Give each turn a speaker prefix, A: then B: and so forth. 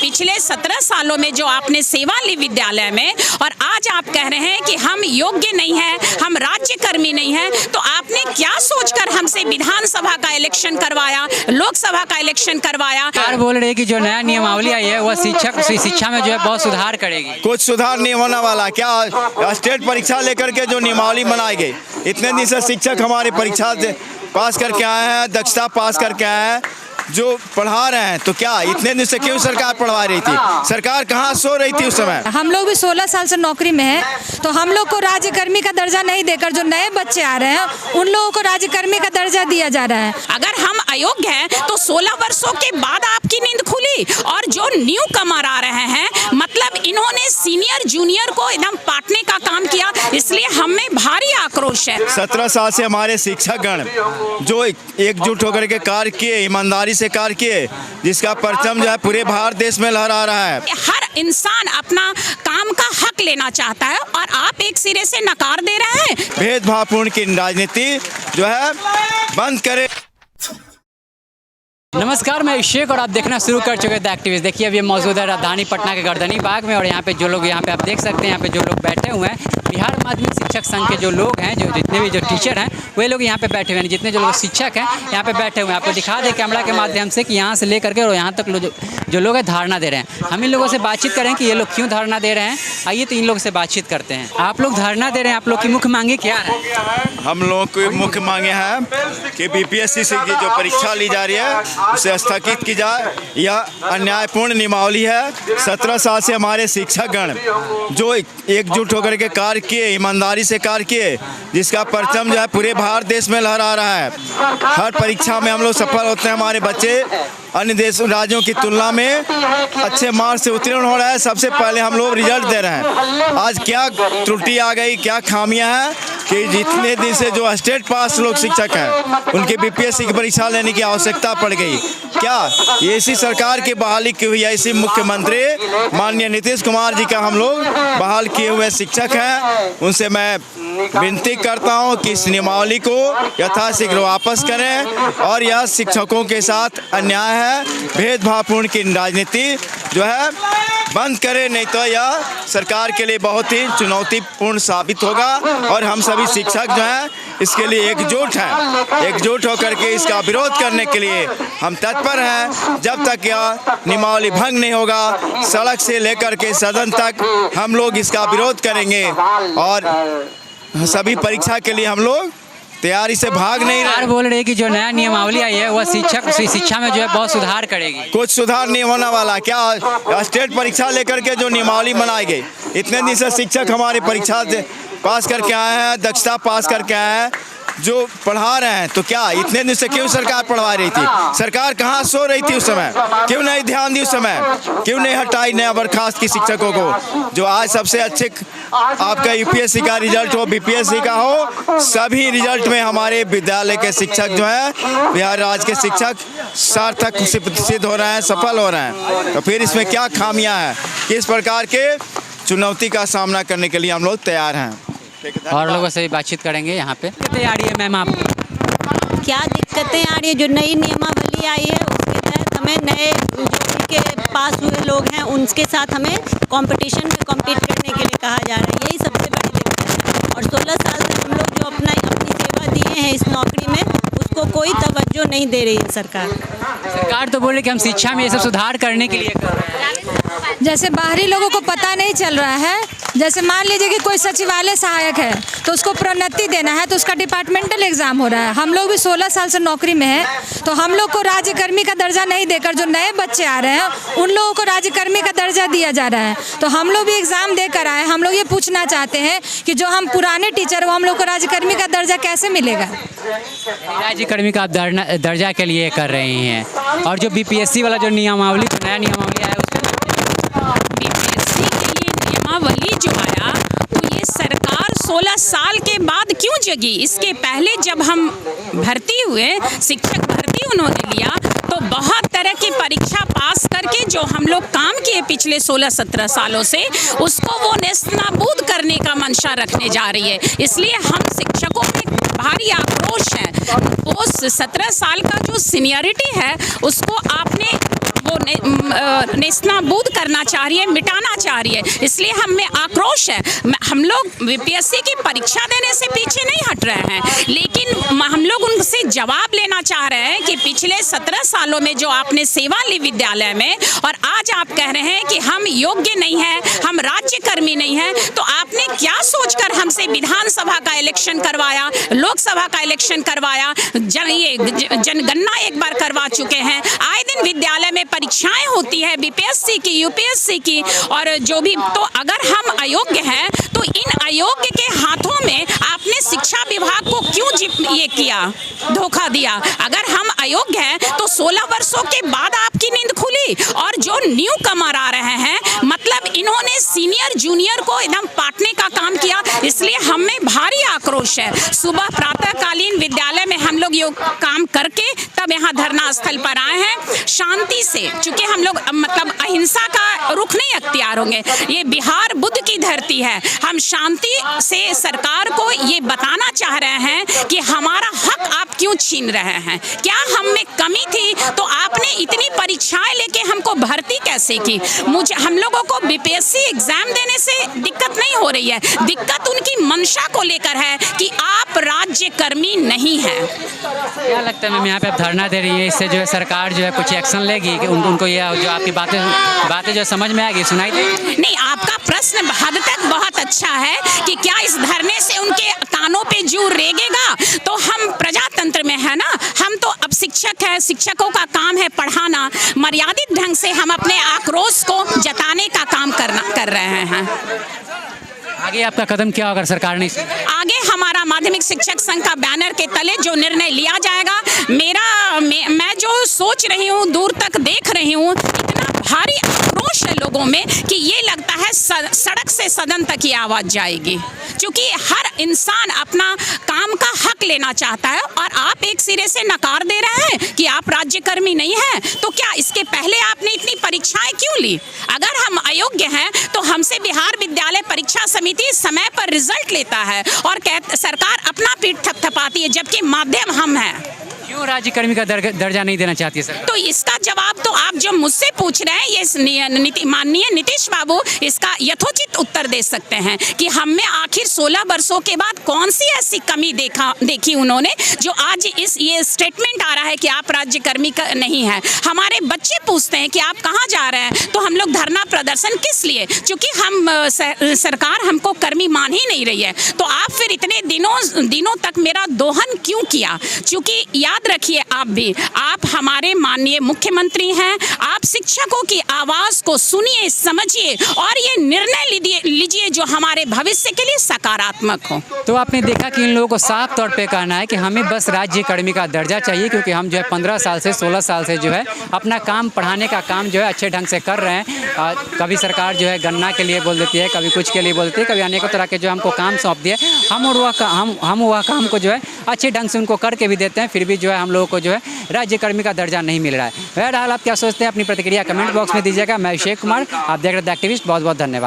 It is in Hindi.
A: पिछले 17 सालों में जो आपने सेवा ली विद्यालय में, और आज आप कह रहे हैं कि हम योग्य नहीं हैं, हम राज्यकर्मी नहीं हैं, तो आपने क्या सोचकर हमसे विधानसभा का इलेक्शन करवाया, लोकसभा का इलेक्शन करवाया?
B: सरकार बोल रही है कि जो नया नियमावली आई है वह शिक्षा में जो है बहुत सुधार करेगी।
C: कुछ सुधार नहीं होने वाला। क्या स्टेट परीक्षा लेकर के जो नियमावली बनाई गई, इतने दिन से शिक्षक हमारे परीक्षा से पास करके आए हैं, दक्षता पास करके आए हैं, जो पढ़ा रहे हैं, तो क्या इतने दिन से क्यों सरकार पढ़वा रही थी? सरकार कहाँ सो रही थी उस समय?
D: हम लोग भी 16 साल से नौकरी में हैं, तो हम लोग को राज्यकर्मी का दर्जा नहीं देकर जो नए बच्चे आ रहे हैं उन लोगों को राज्यकर्मी का दर्जा दिया जा रहा है।
A: अगर हम अयोग्य हैं तो 16 वर्षों के बाद आपकी नींद खुली, और जो न्यू कमर आ रहे हैं, मतलब इन्होंने सीनियर जूनियर को एकदम पाटने का काम किया, इसलिए हमें भारी आक्रोश है।
C: 17 साल से हमारे शिक्षकगण जो एकजुट होकर के कार्य किए, ईमानदारी से कार्य किए, जिसका परचम जो है पूरे भारत देश में लहरा रहा है।
A: हर इंसान अपना काम का हक लेना चाहता है, और आप एक सिरे से नकार दे रहे हैं।
C: भेदभावपूर्ण की राजनीति जो है बंद करे।
B: नमस्कार, मैं अभिषेक और आप देखना शुरू कर चुके थे एक्टिविस्ट। देखिए अभी मौजूद है राजधानी पटना के गर्दनी बाग में, और यहाँ पे जो लोग यहाँ पे आप देख सकते हैं, यहाँ पे जो लोग बैठे हुए हैं, बिहार माध्यमिक शिक्षक संघ के जो लोग हैं, जो जितने भी जो टीचर हैं वे लोग यहाँ पे बैठे हुए हैं, जितने जो लोग शिक्षक हैं यहाँ पे बैठे हुए हैं। आपको दिखा दें कैमरा के माध्यम से कि यहाँ से लेकर के और यहाँ तक जो लोग हैं धारणा दे रहे हैं। हम इन लोगों से बातचीत करें कि ये लोग क्यों धारणा दे रहे हैं। आइए तो इन लोगों से बातचीत करते हैं। आप लोग धारणा दे रहे हैं, आप लोग की मुख्य मांगे क्या है?
C: हम लोगों की मुख्य मांगे हैं कि बीपीएससी से जो परीक्षा ली जा रही है उसे स्थगित की जाए। यह अन्यायपूर्ण नियमावली है। 17 साल से हमारे शिक्षकगण जो एकजुट होकर के कार्य किए, ईमानदारी से कार्य किए, जिसका परचम जो है पूरे भारत देश में लहरा रहा है। हर परीक्षा में हम लोग सफल होते हैं। हमारे बच्चे अन्य देशों राज्यों की तुलना में अच्छे मार्क से उत्तीर्ण हो रहा है। सबसे पहले हम लोग रिजल्ट दे रहे हैं। आज क्या त्रुटि आ गई, क्या खामियां हैं कि जितने दिन से जो स्टेट पास लोग शिक्षक हैं उनके बीपीएससी की परीक्षा लेने की आवश्यकता पड़ गई। क्या ये इसी सरकार की बहाली की हुई है? इसी मुख्यमंत्री माननीय नीतीश कुमार जी का हम लोग बहाल किए हुए शिक्षक हैं। उनसे मैं विनती करता हूं कि इस नियमावली को यथाशीघ्र वापस करें, और यह शिक्षकों के साथ अन्याय है। भेदभावपूर्ण की राजनीति जो है बंद करें, नहीं तो यह सरकार के लिए बहुत ही चुनौतीपूर्ण साबित होगा। और हम सभी शिक्षक जो हैं इसके लिए एकजुट हैं। एकजुट होकर के इसका विरोध करने के लिए हम तत्पर हैं। जब तक यह नियमावली भंग नहीं होगा, सड़क से लेकर के सदन तक हम लोग इसका विरोध करेंगे, और सभी परीक्षा के लिए हम लोग तैयारी से भाग नहीं रहे।
B: सरकार बोल रही है कि जो नया नियमावली आई है वह शिक्षा में जो है बहुत सुधार करेगी।
C: कुछ सुधार नहीं होने वाला। क्या स्टेट परीक्षा लेकर के जो नियमावली बनाई गई, इतने दिन से शिक्षक हमारे परीक्षा से पास करके आए हैं, दक्षता पास करके आए हैं, जो पढ़ा रहे हैं, तो क्या इतने दिन से क्यों सरकार पढ़वा रही थी? सरकार कहाँ सो रही थी उस समय? क्यों नहीं ध्यान दी उस समय? क्यों नहीं हटाई नया बर्खास्त की शिक्षकों को? जो आज सबसे अच्छे आपका यूपीएससी का रिजल्ट हो, बीपीएससी का हो, सभी रिजल्ट में हमारे विद्यालय के शिक्षक जो हैं, बिहार राज्य के शिक्षक सार्थक सिद्ध हो रहे हैं, सफल हो रहे हैं। तो फिर इसमें क्या खामियां हैं? किस प्रकार के चुनौती का सामना करने के लिए हम लोग तैयार हैं।
B: और लोगों से भी बातचीत करेंगे। यहाँ पे तैयारी है मैम आपको?
E: क्या दिक्कतें आ रही है? जो नई नियमावली आई है उसके तहत हमें नए जो उनके पास हुए लोग हैं उनके साथ हमें कंपटीशन में कम्पीट करने के लिए कहा जा रहा है। यही सबसे बड़ी दिक्कत है। और 16 साल से हम लोग जो अपनी सेवा दिए हैं इस नौकरी में, उसको कोई तवज्जो नहीं दे रही है सरकार।
B: सरकार तो बोल रही कि हम शिक्षा में ये सब सुधार करने के लिए कर रहे हैं।
D: जैसे बाहरी लोगों को पता नहीं चल रहा है, जैसे मान लीजिए कि कोई सचिवालय सहायक है तो उसको प्रोन्नति देना है तो उसका डिपार्टमेंटल एग्जाम हो रहा है। हम लोग भी 16 साल से नौकरी में हैं, तो हम लोग को राज्यकर्मी का दर्जा नहीं देकर जो नए बच्चे आ रहे हैं उन लोगों को राज्यकर्मी का दर्जा दिया जा रहा है। तो हम लोग भी एग्जाम देकर आए। हम लोग ये पूछना चाहते हैं कि जो हम पुराने टीचर वो हम लोग को राज्यकर्मी का दर्जा कैसे मिलेगा?
B: राज्यकर्मी का आप दर्जा के लिए कर रही हैं, और जो बीपीएससी वाला जो नियमावली, जो नया नियमावली आया उसमें
A: बीपीएससी के लिए नियमावली जो आया, तो ये सरकार 16 साल के बाद क्यों जगी? इसके पहले जब हम भर्ती हुए, शिक्षक भर्ती उन्होंने लिया, तो बहुत तरह की परीक्षा पास करके जो हम लोग काम किए पिछले 16-17 सालों से, उसको वो नेस्तनाबूद करने का मंशा रखने जा रही है। इसलिए हम शिक्षकों में भारी आक्रोश है। वो 17 साल का जो सीनियरिटी है उसको आपने को नेस्तनाबूद करना चाह रही है, मिटाना चाह रही है। इसलिए हम में आक्रोश है। हम लोग बीपीएससी की परीक्षा देने से पीछे नहीं हट रहे हैं, लेकिन हम लोग उनसे जवाब लेना चाह रहे हैं कि पिछले 17 सालों में जो आपने सेवा ली विद्यालय में, और आज आप कह रहे हैं कि हम योग्य नहीं है, हम राज्यकर्मी नहीं है, तो आपने क्या सोचकर हमसे विधानसभा का इलेक्शन करवाया, लोकसभा का इलेक्शन करवाया, जनगणना एक बार करवा चुके हैं। आए दिन विद्यालय में परीक्षाएं होती है, बीपीएससी की, यूपीएससी की, और जो भी। तो अगर हम अयोग्य हैं तो इन अयोग्य के हाथों में आपने शिक्षा विभाग को क्यों ये किया, धोखा दिया? अगर हम अयोग्य हैं तो 16 वर्षों के बाद आपकी नींद खुली, और जो न्यू कमर आ रहे हैं, मतलब इन्होंने सीनियर जूनियर को एकदम पाटने का काम किया। इसलिए हमें भारी आक्रोश है। सुबह प्रातःकालीन विद्यालय में हम लोग योग काम करके तब यहाँ धरना स्थल पर आए हैं शांति से, चूंकि हम लोग मतलब अहिंसा का रुख नहीं अख्तियार होंगे। ये बिहार बुद्ध की धरती है। हम शांति से सरकार को ये बताना चाह रहे हैं कि हमारा हक आप क्यों छीन रहे हैं। क्या हम में कमी थी तो आपने इतनी परीक्षाएं लेके हमको भर्ती कैसे की? हम लोगों को बीपीएससी एग्जाम देने से दिक्कत नहीं हो रही है, दिक्कत उनकी मंशा को लेकर है कि आप राज्यकर्मी नहीं है।
B: क्या लगता है मैम, यहाँ पे आप धरना दे रही है, इससे जो है सरकार जो है कुछ एक्शन लेगी कि उनको ये जो आपकी बातें जो समझ में आएगी, सुनाई देगी?
A: नहीं, आपका प्रश्न हद तक बहुत अच्छा है कि क्या इस धरने से उनके कानों पे जू रेगेगा? तो हम प्रजातंत्र में है ना, हम तो अब शिक्षक है, शिक्षकों का काम है पढ़ाना। मर्यादित ढंग से हम अपने आक्रोश को जताने का काम कर रहे हैं।
B: आगे आपका कदम क्या होगा सरकार ने?
A: आगे हमारा माध्यमिक शिक्षक संघ का बैनर के तले जो निर्णय लिया जाएगा, मैं जो सोच रही हूँ, दूर तक देख रही हूँ, इतना भारी आक्रोश है लोगों में कि ये लगता है सड़क से सदन तक ये आवाज जाएगी, क्योंकि हर इंसान अपना काम का हक लेना चाहता है। और आप एक सिरे से नकार दे रहे हैं कि आप राज्यकर्मी नहीं हैं, तो क्या इसके पहले आपने इतनी परीक्षाएं क्यों ली? अगर हम अयोग्य हैं तो हमसे बिहार विद्यालय परीक्षा समिति समय पर रिजल्ट लेता है और सरकार अपना पीठ थपथपाती है, जबकि माध्यम हम हैं।
B: क्यों राज्यकर्मी का दर्जा नहीं देना चाहती है सर?
A: तो इसका जवाब तो आप जो मुझसे पूछ रहे हैं, ये माननीय नीतीश बाबू इसका यथोचित उत्तर दे सकते हैं कि हम में आखिर 16 वर्षों के बाद कौन सी ऐसी कमी देखी उन्होंने जो आज ये स्टेटमेंट आ रहा है कि आप राज्यकर्मी नहीं है। हमारे बच्चे पूछते हैं कि आप कहाँ जा रहे हैं, तो हम लोग धरना प्रदर्शन किस लिए? क्योंकि हम सरकार हमको कर्मी मान ही नहीं रही है। तो आप फिर इतने दिनों तक मेरा दोहन क्यों किया? क्योंकि याद रखिए, आप हमारे माननीय मुख्यमंत्री हैं। आप शिक्षकों की आवाज को सुनिए, समझिए और ये निर्णय लीजिए जो हमारे भविष्य के लिए सकारात्मक हो।
B: तो आपने देखा कि इन लोगों को साफ तौर पे कहना है कि हमें बस राज्यकर्मी का दर्जा चाहिए, क्योंकि हम जो है 15 साल से 16 साल से जो है अपना काम, पढ़ाने का काम जो है अच्छे ढंग से कर रहे हैं। कभी सरकार जो है गन्ना के लिए बोल देती है, कभी कुछ के लिए बोलती है, कभी अनेकों तरह के जो हमको काम सौंप दिए, हम वह काम को जो है अच्छे ढंग से उनको करके भी देते हैं, फिर भी जो है हम लोगों को जो है राज्यकर्मी का दर्जा नहीं मिल रहा है। बहरहाल आप क्या सोचते हैं, अपनी प्रतिक्रिया कमेंट बॉक्स में दीजिएगा। मैं अभिषेक कुमार, आप देख रहे थे द एक्टिविस्ट। बहुत बहुत धन्यवाद।